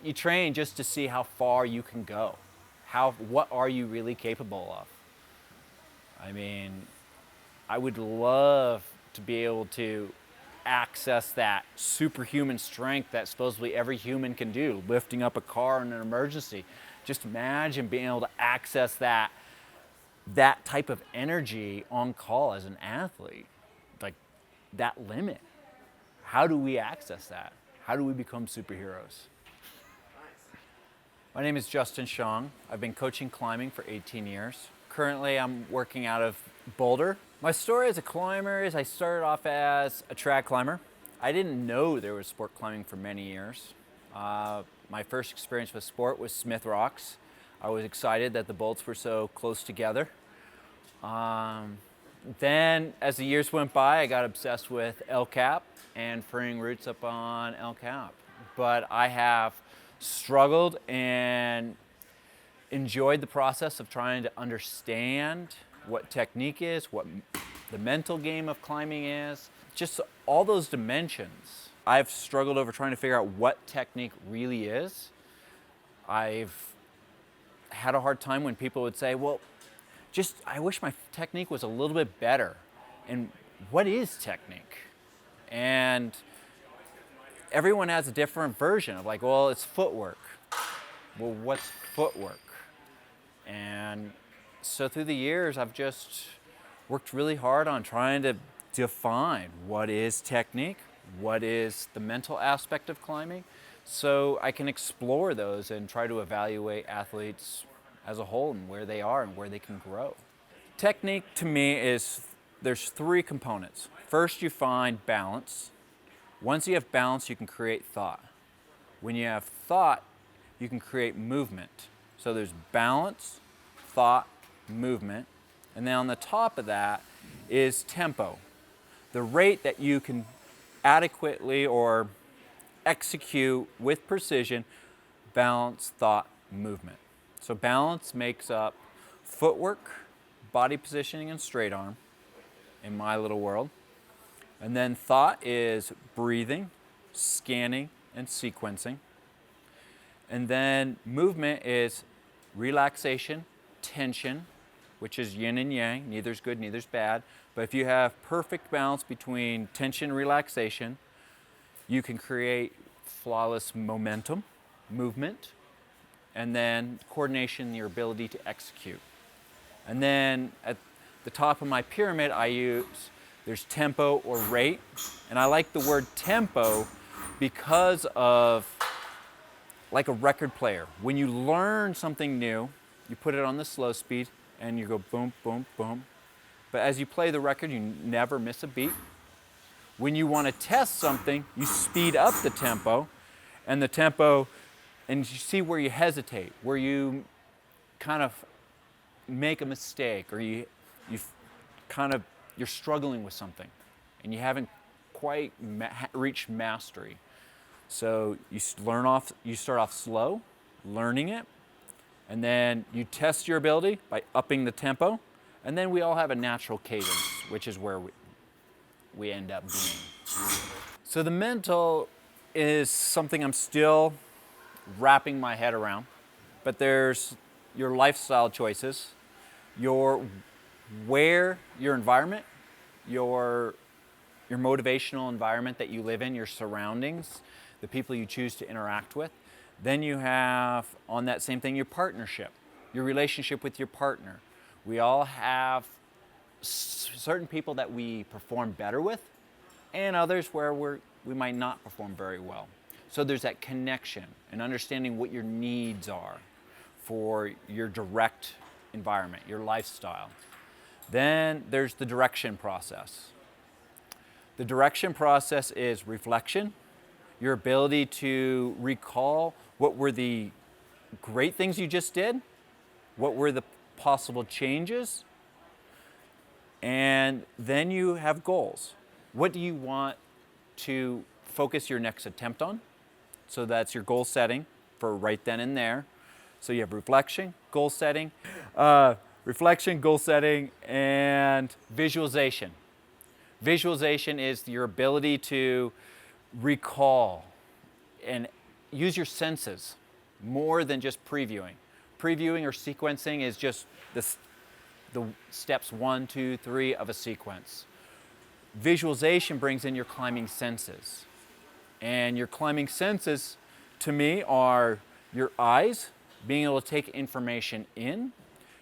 you train just to see how far you can go. What are you really capable of? I mean, I would love to be able to access that superhuman strength that supposedly every human can do, lifting up a car in an emergency. Just imagine being able to access that type of energy on call as an athlete, like that limit. How do we access that? How do we become superheroes? My name is Justen Sjong. I've been coaching climbing for 18 years. Currently, I'm working out of Boulder. My story as a climber is I started off as a trad climber. I didn't know there was sport climbing for many years. My first experience with sport was Smith Rocks. I was excited that the bolts were so close together. Then, as the years went by, I got obsessed with El Cap and freeing roots up on El Cap. But I have struggled and enjoyed the process of trying to understand what technique is, what the mental game of climbing is, just all those dimensions. I've struggled over trying to figure out what technique really is. I've had a hard time when people would say, well, I wish my technique was a little bit better. And what is technique? And everyone has a different version of like, well, it's footwork. Well, what's footwork? And so through the years, I've just worked really hard on trying to define what is technique, what is the mental aspect of climbing, so I can explore those and try to evaluate athletes as a whole and where they are and where they can grow. Technique to me is, there's three components. First, you find balance. Once you have balance, you can create thought. When you have thought, you can create movement. So there's balance, thought, movement. And then on the top of that is tempo. The rate that you can adequately or execute with precision, balance, thought, movement. So balance makes up footwork, body positioning, and straight arm in my little world. And then thought is breathing, scanning, and sequencing. And then movement is relaxation, tension, which is yin and yang, neither's good, neither's bad. But if you have perfect balance between tension and relaxation, you can create flawless momentum, movement, and then coordination, your ability to execute. And then at the top of my pyramid, there's tempo or rate. And I like the word tempo because of, like a record player. When you learn something new, you put it on the slow speed and you go boom, boom, boom. But as you play the record, you never miss a beat. When you want to test something, you speed up the tempo, and you see where you hesitate, where you kind of make a mistake, or you're struggling with something, and you haven't quite reached mastery. So you start off slow, learning it, and then you test your ability by upping the tempo, and then we all have a natural cadence, which is where we end up being. So the mental is something I'm still wrapping my head around, but there's your lifestyle choices, your environment, your motivational environment that you live in, your surroundings, the people you choose to interact with. Then you have, on that same thing, your partnership, your relationship with your partner. We all have certain people that we perform better with, and others where we might not perform very well. So there's that connection and understanding what your needs are for your direct environment, your lifestyle. Then there's the direction process. The direction process is reflection, your ability to recall what were the great things you just did, what were the possible changes, and then you have goals. What do you want to focus your next attempt on? So that's your goal setting for right then and there. So you have reflection, goal setting, and visualization. Visualization is your ability to recall and use your senses more than just previewing. Previewing or sequencing is just the steps 1, 2, 3 of a sequence. Visualization brings in your climbing senses. And your climbing senses, to me, are your eyes, being able to take information in.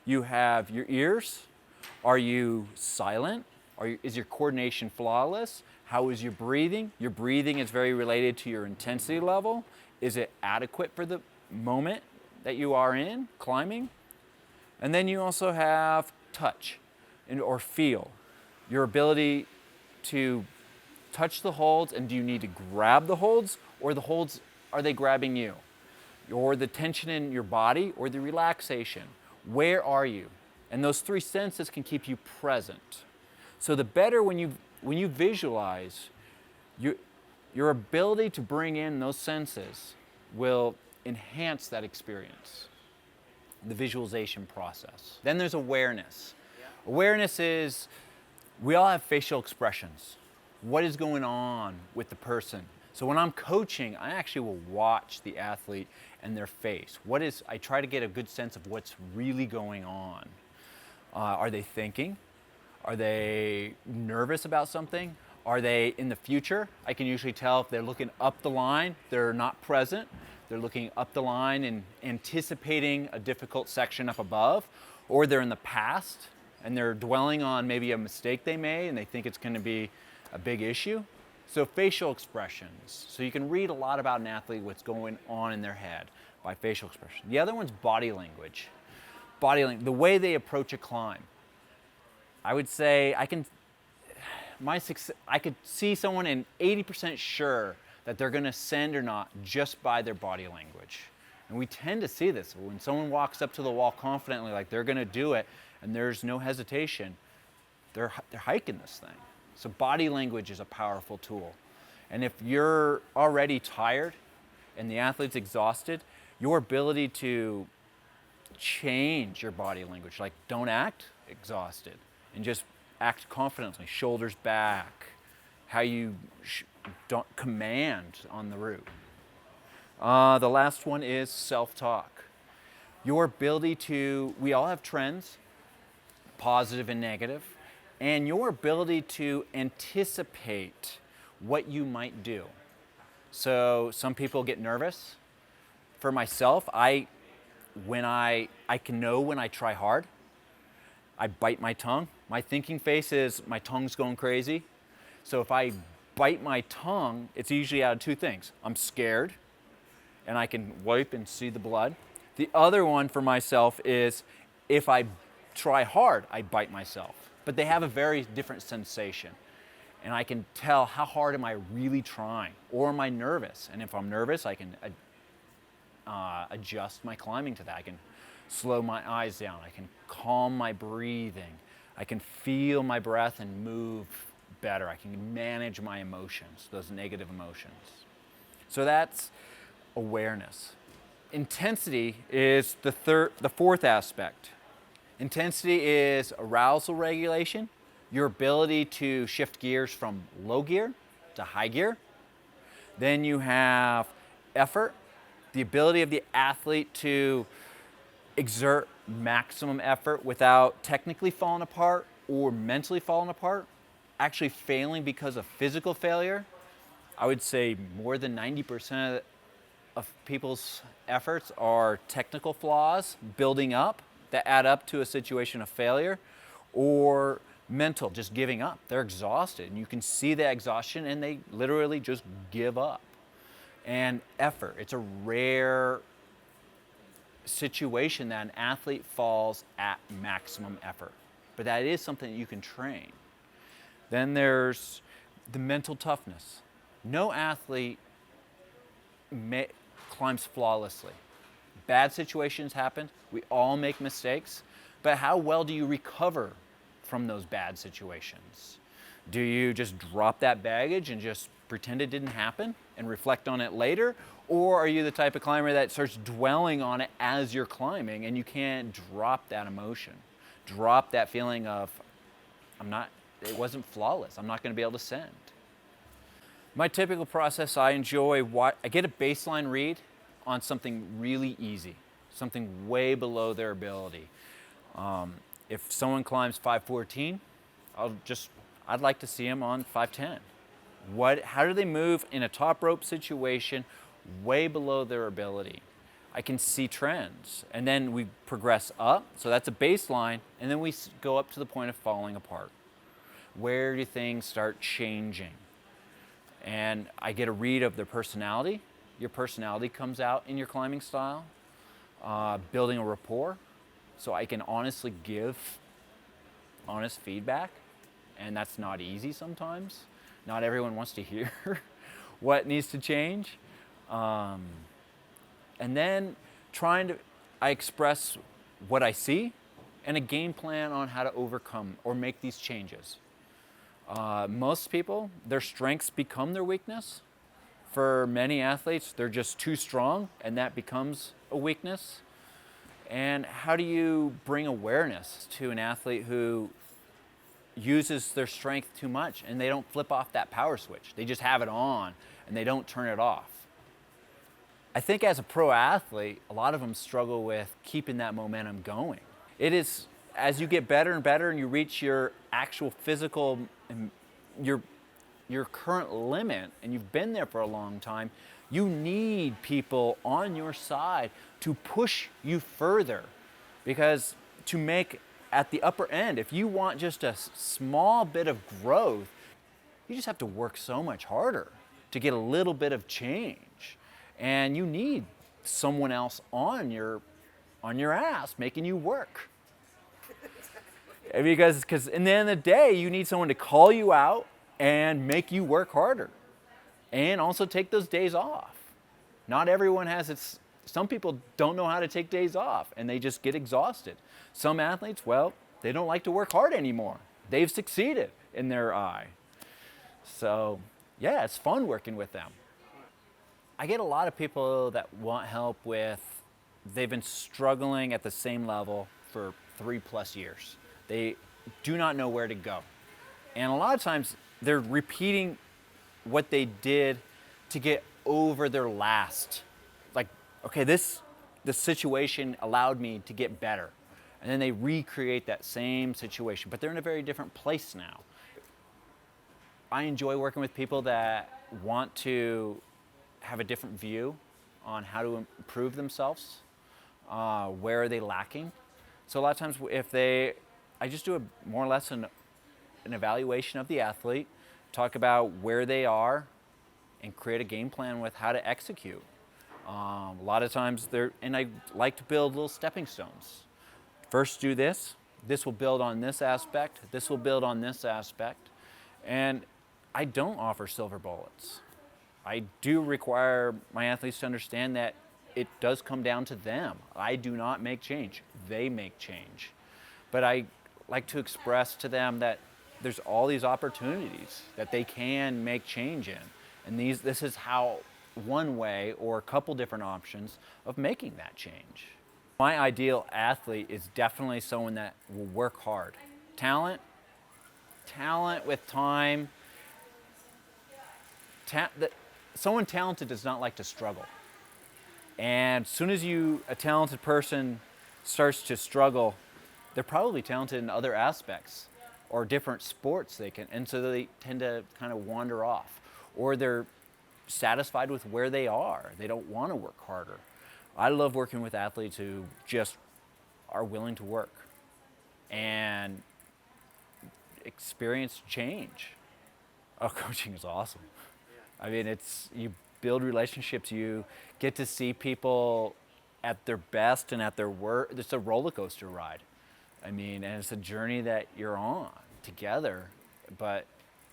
You have your ears. Are you silent? Is your coordination flawless? How is your breathing? Your breathing is very related to your intensity level. Is it adequate for the moment that you are in, climbing? And then you also have touch or feel. Your ability to touch the holds, and do you need to grab the holds, or the holds, are they grabbing you? Or the tension in your body, or the relaxation? Where are you? And those 3 senses can keep you present. So the better when you visualize, your ability to bring in those senses will enhance that experience, the visualization process. Then there's awareness. Awareness is, we all have facial expressions. What is going on with the person? So when I'm coaching, I actually will watch the athlete and their face. I try to get a good sense of what's really going on. Are they thinking? Are they nervous about something? Are they in the future? I can usually tell if they're looking up the line, they're not present. They're looking up the line and anticipating a difficult section up above, or they're in the past and they're dwelling on maybe a mistake they made and they think it's going to be a big issue. So facial expressions. So you can read a lot about an athlete, what's going on in their head by facial expression. The other one's body language. The way they approach a climb. I would say I could see someone and 80% sure that they're going to ascend or not just by their body language. And we tend to see this. When someone walks up to the wall confidently, like they're going to do it, and there's no hesitation, they're hiking this thing. So body language is a powerful tool. And if you're already tired and the athlete's exhausted, your ability to change your body language, like don't act exhausted and just act confidently, shoulders back, how you don't command on the route. The last one is self-talk. Your ability we all have trends, positive and negative, and your ability to anticipate what you might do. So some people get nervous. For myself, I can know when I try hard. I bite my tongue. My thinking face is my tongue's going crazy. So if I bite my tongue, it's usually out of 2 things. I'm scared, and I can wipe and see the blood. The other one for myself is if I try hard, I bite myself. But they have a very different sensation. And I can tell how hard am I really trying, or am I nervous? And if I'm nervous, I can adjust my climbing to that. I can slow my eyes down. I can calm my breathing. I can feel my breath and move better. I can manage my emotions, those negative emotions. So that's awareness. Intensity is the 4th aspect. Intensity is arousal regulation, your ability to shift gears from low gear to high gear. Then you have effort, the ability of the athlete to exert maximum effort without technically falling apart or mentally falling apart, actually failing because of physical failure. I would say more than 90% of people's efforts are technical flaws building up that add up to a situation of failure, or mental, just giving up. They're exhausted, and you can see that exhaustion, and they literally just give up. And effort, it's a rare situation that an athlete falls at maximum effort, but that is something that you can train. Then there's the mental toughness. No athlete climbs flawlessly. Bad situations happen. We all make mistakes, but how well do you recover from those bad situations? Do you just drop that baggage and just pretend it didn't happen and reflect on it later? Or are you the type of climber that starts dwelling on it as you're climbing and you can't drop that emotion, drop that feeling of, it wasn't flawless, I'm not going to be able to ascend. My typical process, I get a baseline read on something really easy, something way below their ability. If someone climbs 514, I'd like to see them on 510. How do they move in a top rope situation way below their ability? I can see trends, and then we progress up. So that's a baseline, and then we go up to the point of falling apart. Where do things start changing? And I get a read of their personality. Your personality comes out in your climbing style. Building a rapport, so I can honestly give honest feedback, and that's not easy sometimes. Not everyone wants to hear what needs to change. And then I express what I see and a game plan on how to overcome or make these changes. Most people, their strengths become their weakness. For many athletes, they're just too strong, and that becomes a weakness. And how do you bring awareness to an athlete who uses their strength too much and they don't flip off that power switch? They just have it on and they don't turn it off. I think as a pro athlete, a lot of them struggle with keeping that momentum going. It is, as you get better and better and you reach your actual physical, your current limit, and you've been there for a long time, you need people on your side to push you further. Because to make at the upper end, if you want just a small bit of growth, you just have to work so much harder to get a little bit of change. And you need someone else on your ass making you work. Because in the end of the day, you need someone to call you out and make you work harder, and also take those days off. Not everyone has it. Some people don't know how to take days off, and they just get exhausted. Some athletes, well, they don't like to work hard anymore. They've succeeded in their eye. So, yeah, it's fun working with them. I get a lot of people that want help they've been struggling at the same level for 3+ years. They do not know where to go. And a lot of times, they're repeating what they did to get over their last. Like, okay, this situation allowed me to get better. And then they recreate that same situation, but they're in a very different place now. I enjoy working with people that want to have a different view on how to improve themselves. Where are they lacking? So a lot of times I just do more or less an evaluation of the athlete, talk about where they are, and create a game plan with how to execute. A lot of times and I like to build little stepping stones. First do this will build on this aspect, this will build on this aspect. And I don't offer silver bullets. I do require my athletes to understand that it does come down to them. I do not make change, they make change. But I like to express to them that there's all these opportunities that they can make change in. And this is how one way or a couple different options of making that change. My ideal athlete is definitely someone that will work hard. Talent with time. Someone talented does not like to struggle. And as soon as a talented person starts to struggle, they're probably talented in other aspects or different sports and so they tend to kind of wander off, or they're satisfied with where they are. They don't want to work harder. I love working with athletes who just are willing to work and experience change. Oh, coaching is awesome. I mean, you build relationships, you get to see people at their best and at their worst. It's a roller coaster ride. I mean, and it's a journey that you're on together,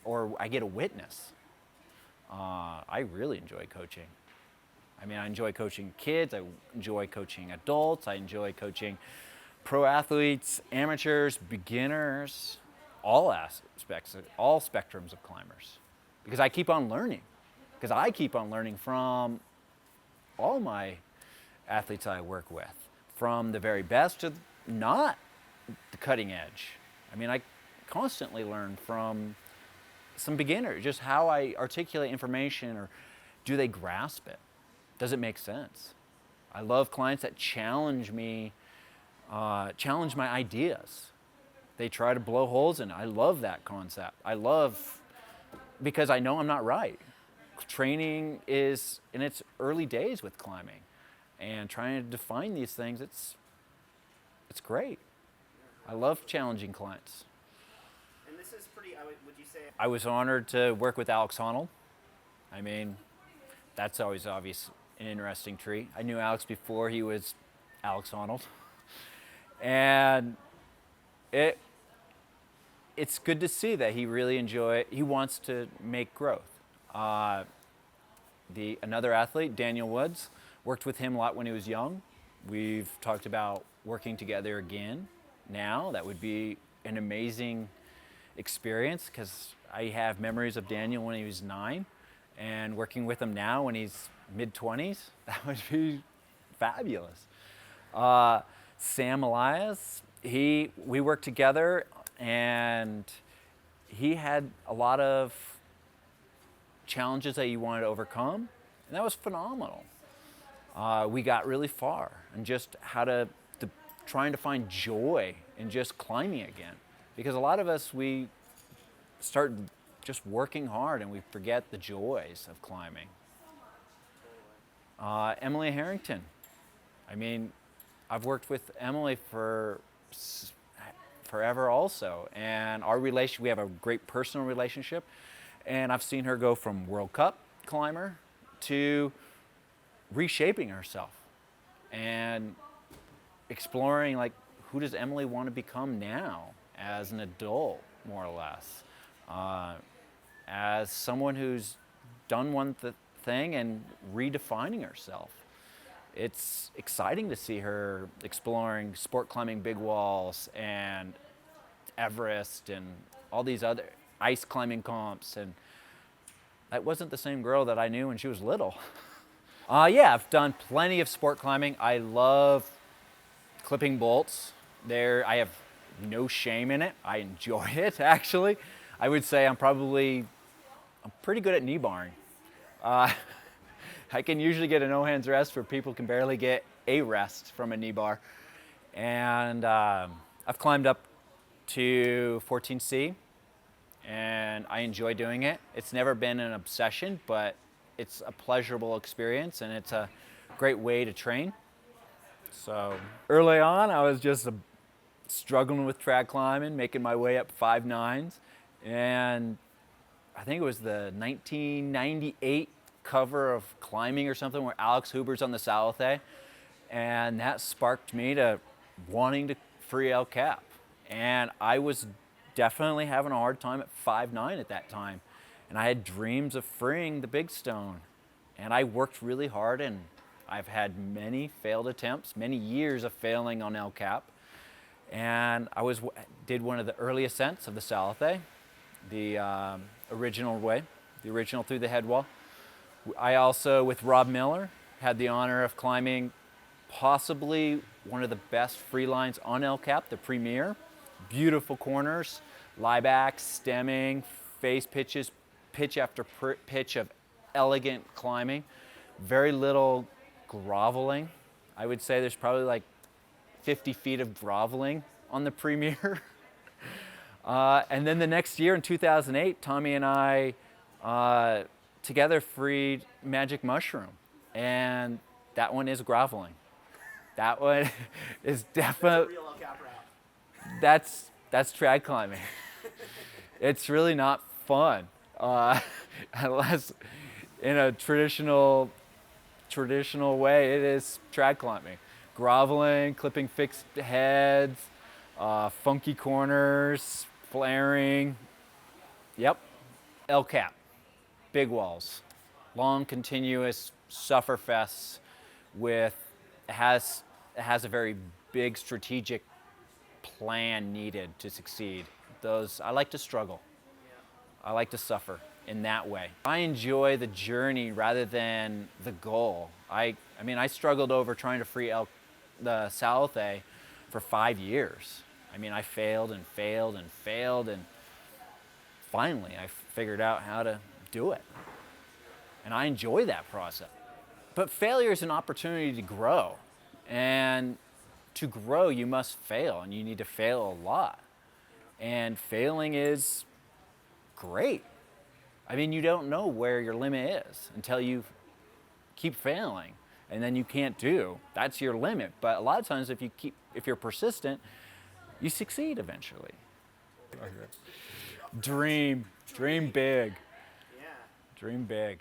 or I get a witness. I really enjoy coaching. I mean, I enjoy coaching kids, I enjoy coaching adults, I enjoy coaching pro athletes, amateurs, beginners, all aspects, all spectrums of climbers. Because I keep on learning. Because I keep on learning from all my athletes I work with, from the very best to not the cutting edge. I mean, I constantly learn from some beginner, just how I articulate information, or do they grasp it? Does it make sense? I love clients that challenge me, challenge my ideas. They try to blow holes in it. I love that concept. Because I know I'm not right. Training is in its early days with climbing, and trying to define these things, it's great. I love challenging clients. And this is pretty, would you say? I was honored to work with Alex Honnold. I mean, that's always obvious, an interesting treat. I knew Alex before he was Alex Honnold. And it's good to see that he really he wants to make growth. Another athlete, Daniel Woods, worked with him a lot when he was young. We've talked about working together again now. That would be an amazing experience, because I have memories of Daniel when he was 9, and working with him now when he's mid-20s, that would be fabulous. Sam Elias, we worked together, and he had a lot of challenges that he wanted to overcome, and that was phenomenal. We got really far, and just trying to find joy in just climbing again. Because a lot of us, we start just working hard and we forget the joys of climbing. Emily Harrington. I mean, I've worked with Emily for forever also, and we have a great personal relationship, and I've seen her go from World Cup climber to reshaping herself and exploring, like, who does Emily want to become now as an adult, more or less, as someone who's done one thing and redefining herself. It's exciting to see her exploring sport climbing big walls and Everest and all these other ice climbing comps, and that wasn't the same girl that I knew when she was little. Yeah, I've done plenty of sport climbing. I love clipping bolts. I have no shame in it. I enjoy it, actually. I would say I'm pretty good at knee barring. I can usually get a no hands rest where people can barely get a rest from a knee bar. And I've climbed up to 14C, and I enjoy doing it. It's never been an obsession, but it's a pleasurable experience, and it's a great way to train. So early on, I was just struggling with trad climbing, making my way up 5.9s, and I think it was the 1998 cover of Climbing or something where Alex Huber's on the Salathe, and that sparked me to wanting to free El Cap. And I was definitely having a hard time at 5.9 at that time, and I had dreams of freeing the big stone, and I worked really hard, and I've had many failed attempts, many years of failing on El Cap, and I did one of the early ascents of the Salathe, the original way, the original through the head wall. I also, with Rob Miller, had the honor of climbing possibly one of the best free lines on El Cap, the Premier. Beautiful corners, lie back, stemming, face pitches, pitch after pitch of elegant climbing. Very little groveling. I would say there's probably like 50 feet of groveling on the Premier. And then the next year in 2008, Tommy and I together freed Magic Mushroom, and that one is groveling. That one is definitely, Real El Cap route. that's trad climbing. It's really not fun, unless in a traditional way. It is trad climbing, groveling, clipping fixed heads, funky corners, flaring. Yep, El Cap. Big walls, long continuous sufferfests it has a very big strategic plan needed to succeed. I like to struggle. I like to suffer in that way. I enjoy the journey rather than the goal. I mean, I struggled over trying to free the Salathe for 5 years. I mean, I failed and failed and failed, and finally I figured out how to do it. And I enjoy that process. But failure is an opportunity to grow. And to grow, you must fail, and you need to fail a lot. And failing is great. I mean, you don't know where your limit is until you keep failing, and then you can't do. That's your limit. But a lot of times, if you're persistent, you succeed eventually. Dream big. Yeah. Dream big.